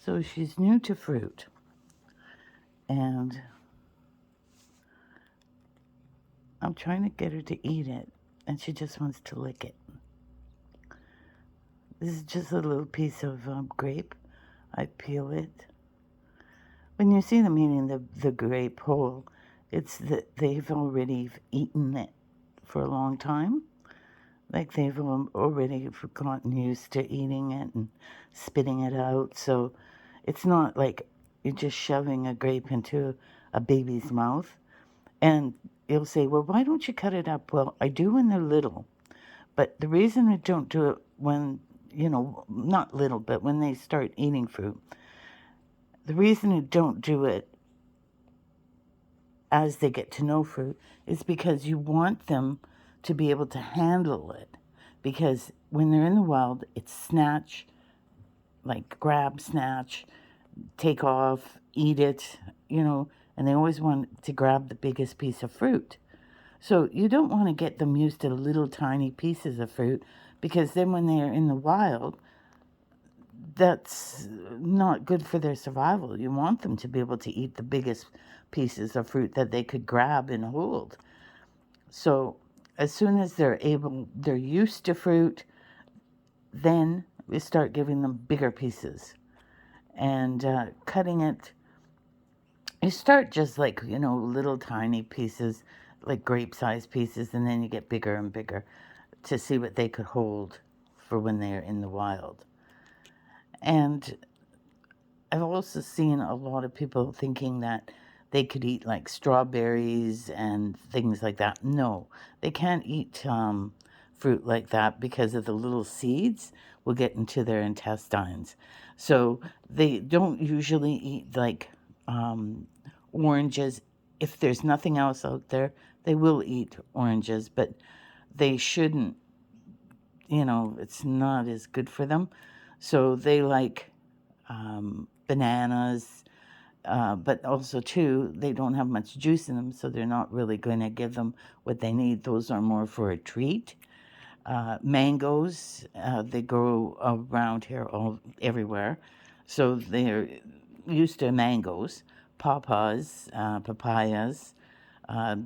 So she's new to fruit, and I'm trying to get her to eat it, and she just wants to lick it. This is just a little piece of grape. I peel it. When you see them eating the grape whole, it's that they've already eaten it for a long time. Like they've already gotten used to eating it and spitting it out. So it's not like you're just shoving a grape into a baby's mouth. And you'll say, well, why don't you cut it up? Well, I do when they're little. But the reason I don't do it when, not little, but when they start eating fruit, the reason I don't do it as they get to know fruit is because you want them to be able to handle it. Because when they're in the wild, it's snatch, like grab, snatch, take off, eat it, and they always want to grab the biggest piece of fruit. So you don't want to get them used to little tiny pieces of fruit, because then when they are in the wild, that's not good for their survival. You want them to be able to eat the biggest pieces of fruit that they could grab and hold. So as soon as they're used to fruit, then we start giving them bigger pieces and cutting it. You start just like, little tiny pieces, like grape-sized pieces, and then you get bigger and bigger to see what they could hold for when they're in the wild. And I've also seen a lot of people thinking that they could eat like strawberries and things like that. No, they can't eat fruit like that because of the little seeds will get into their intestines. So they don't usually eat like oranges. If there's nothing else out there, they will eat oranges, but they shouldn't, it's not as good for them. So they like bananas, but also too, they don't have much juice in them, so they're not really going to give them what they need. Those are more for a treat. Mangoes, they grow around here everywhere, so they're used to mangoes. Pawpaws, papayas,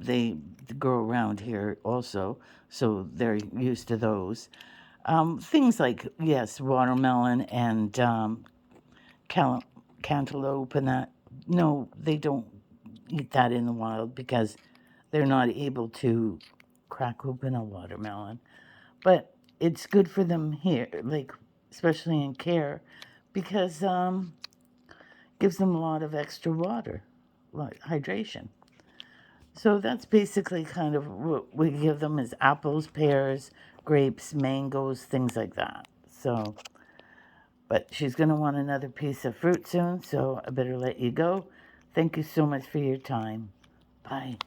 they grow around here also, so they're used to those. Things like, yes, watermelon and cantaloupe and that. No, they don't eat that in the wild because they're not able to crack open a watermelon. But it's good for them here, like especially in care, because gives them a lot of extra water, like hydration. So that's basically kind of what we give them is apples, pears, grapes, mangoes, things like that. So, but she's going to want another piece of fruit soon, so I better let you go. Thank you so much for your time. Bye.